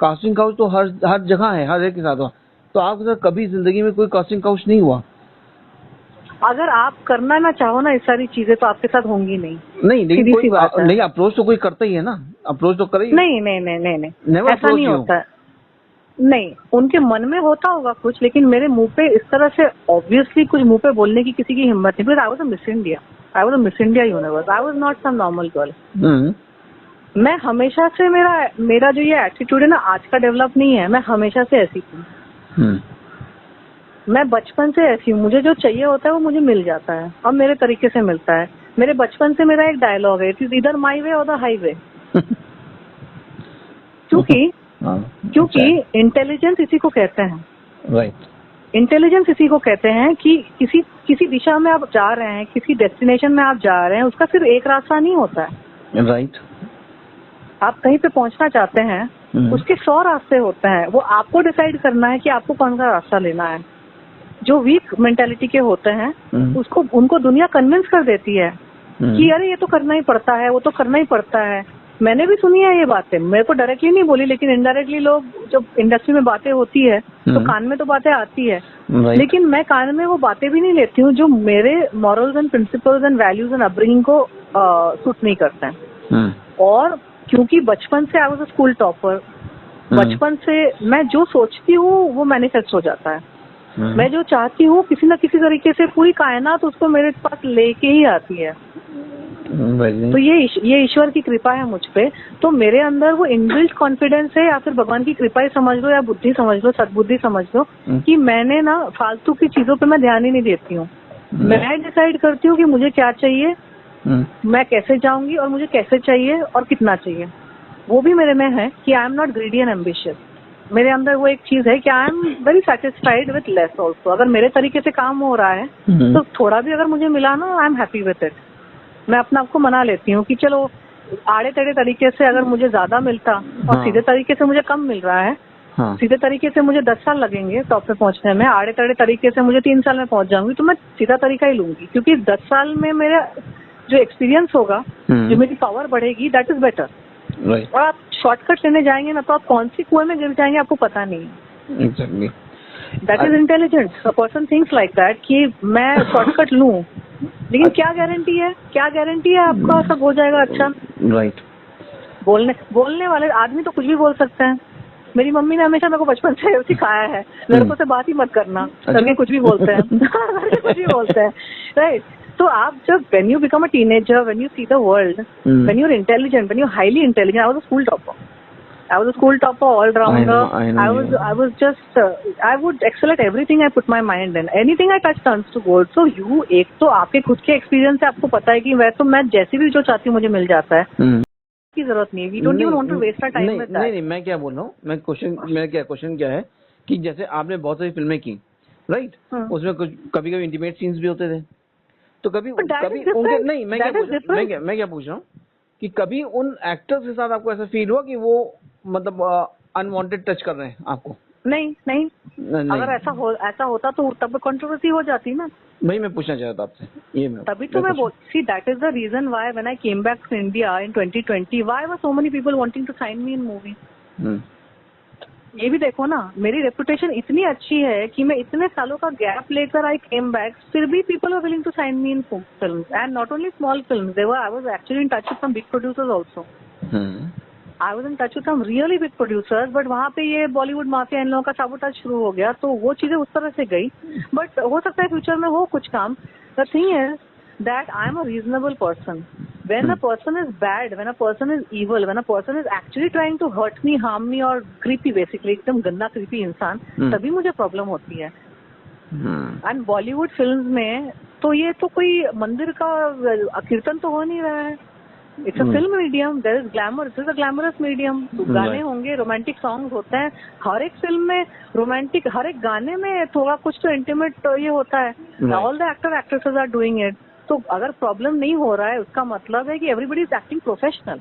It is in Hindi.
कास्टिंग काउच तो हर जगह है, हर एक के साथ हुआ। तो आपके साथ कभी जिंदगी में कोई कास्टिंग काउच नहीं हुआ? अगर आप करना ना चाहो ना इस सारी चीजें तो आपके साथ होंगी नहीं। नहीं, लेकिन सीधी सी बात है। नहीं, अप्रोच तो कोई करता ही है ना, अप्रोच तो करे ही। नहीं नहीं नहीं नहीं नहीं, Never ऐसा नहीं approach you? होता है। नहीं, उनके मन में होता होगा कुछ, लेकिन मेरे मुंह पे इस तरह से ऑब्वियसली कुछ मुंह पे बोलने की किसी की हिम्मत नहीं। Because I was a Miss India, I was a Miss India Universe, I was not some normal girl. मैं हमेशा से मेरा जो ये एटीट्यूड है ना आज का डेवलप नहीं है, मैं हमेशा से ऐसी थी। मैं बचपन से ऐसी हूँ, मुझे जो चाहिए होता है वो मुझे मिल जाता है और मेरे तरीके से मिलता है। मेरे बचपन से मेरा एक डायलॉग है, इट इज ईदर माई वे और द हाईवे। क्योंकि इंटेलिजेंस इसी को कहते हैं, राइट। इंटेलिजेंस इसी को कहते हैं कि किसी दिशा में आप जा रहे हैं, किसी डेस्टिनेशन में आप जा रहे हैं, उसका सिर्फ एक रास्ता नहीं होता है। राइट। आप कहीं पे पहुंचना चाहते हैं, उसके 100 रास्ते होते हैं। वो आपको डिसाइड करना है कि आपको कौन सा रास्ता लेना है। जो वीक मेंटालिटी के होते हैं उनको दुनिया कन्विंस कर देती है कि अरे ये तो करना ही पड़ता है, वो तो करना ही पड़ता है। मैंने भी सुनी है ये बातें, मेरे को डायरेक्टली नहीं बोली, लेकिन इनडायरेक्टली लोग जब इंडस्ट्री में बातें होती है तो कान में तो बातें आती है। लेकिन मैं कान में वो बातें भी नहीं लेती हूँ जो मेरे morals and principles and values and upbringing को सूट नहीं करते हैं। और क्योंकि बचपन से आई वाज अ स्कूल टॉपर, बचपन से मैं जो सोचती हूँ वो मैनिफेस्ट हो जाता है। मैं जो चाहती हूँ किसी न किसी तरीके से पूरी कायनात उसको मेरे पास लेके ही आती है। तो ये ईश्वर की कृपा है मुझ पे। तो मेरे अंदर वो इनबिल्ट कॉन्फिडेंस है, या फिर भगवान की कृपा ही समझ लो, या बुद्धि समझ लो, सद्बुद्धि समझ लो, कि मैंने ना फालतू की चीजों पे मैं ध्यान ही नहीं देती हूँ। मैं डिसाइड करती हूँ कि मुझे क्या चाहिए, मैं कैसे जाऊंगी और मुझे कैसे चाहिए और कितना चाहिए। वो भी मेरे में है कि I am not greedy and ambitious. मेरे अंदर वो एक चीज है कि I am very satisfied with less also. अगर मेरे तरीके से काम हो रहा है तो थोड़ा भी अगर मुझे मिला ना, I am happy with it. मैं अपने आप को मना लेती हूँ कि चलो आड़े टेढ़े तरीके से अगर मुझे ज्यादा मिलता और सीधे तरीके से मुझे कम मिल रहा है, सीधे तरीके से मुझे 10 साल लगेंगे टॉप पे पहुंचने में, आड़े टेढ़े तरीके से मुझे 3 साल में पहुंच जाऊंगी, तो मैं सीधा तरीका ही लूंगी। क्योंकि 10 साल में मेरा जो एक्सपीरियंस होगा, जो मेरी पावर बढ़ेगी, दैट इज बेटर। और आप शॉर्टकट लेने जाएंगे ना तो आप कौन सी कुएं में गिर जाएंगे आपको पता नहीं। Exactly, that is intelligence. A person thinks like that कि मैं शॉर्टकट लूं, लेकिन क्या गारंटी है, क्या गारंटी है आपका सब हो जाएगा अच्छा। राइट। बोलने वाले आदमी तो कुछ भी बोल सकते हैं। मेरी मम्मी ने हमेशा मेरे को बचपन से सिखाया है, लड़कों से बात ही मत करना, लड़के कुछ भी बोलते हैं। लड़के कुछ भी बोलते हैं, राइट। तो आप जब when you become a teenager, when you see the world, when you're intelligent, when you're highly intelligent, I was a school topper. I was a school topper, all rounder. I was just I would excel at everything I put my mind in. Anything I touch turns to gold. So you एक तो आपके खुद के एक्सपीरियंस से आपको पता है कि वह तो मैं जैसी भी जो चाहती हूँ मुझे मिल जाता है, की जरूरत नहीं है। We don't even want to waste our time with that. नहीं, मैं क्या बोल रहा हूँ, मेरा क्वेश्चन क्या है कि जैसे आपने बहुत सारी फिल्में की, राइट, उसमें कुछ कभी इंटीमेट सीन्स भी होते थे, तो कभी उनके नहीं, मैं क्या पूछ रहा हूँ कि कभी उन एक्टर्स के साथ आपको ऐसा फील हुआ कि वो मतलब अनवांटेड टच कर रहे हैं आपको? नहीं। अगर ऐसा होता तो तब कंट्रोवर्सी हो जाती ना। वही मैं पूछना चाहता था आपसे, ये तभी तो मैं see that is the reason why when I came back to India in 2020 why were so many people wanting to sign me in movie. ये भी देखो ना, मेरी रेपुटेशन इतनी अच्छी है कि मैं इतने सालों का गैप लेकर आई केम बैक, फिर भी people are willing to sign me in films and not only small films, I was actually in touch with some big producers also. I was in touch with some really big producers, but वहाँ पे ये बॉलीवुड माफिया इन लोगों का साबोटाज शुरू हो गया, तो वो चीजें उस तरह से गई। बट हो सकता है फ्यूचर में हो कुछ काम। The thing is that I am a reasonable person. When a person is bad, when a person is evil, when a person is actually trying to hurt me, harm me और creepy basically, एकदम गंदा creepy इंसान, तभी मुझे प्रॉब्लम होती है। एंड बॉलीवुड फिल्म्स में तो ये तो कोई मंदिर का कीर्तन तो हो नहीं रहा है। It's a film medium, there is glamour, it is a glamorous medium. गाने होंगे, रोमांटिक सॉन्ग्स होते हैं, हर एक फिल्म में रोमांटिक, हर एक गाने में थोड़ा कुछ तो इंटीमेट ये होता है। All the actor actresses are doing it. तो अगर प्रॉब्लम नहीं हो रहा है उसका मतलब है कि एवरीबडी इज एक्टिंग प्रोफेशनल।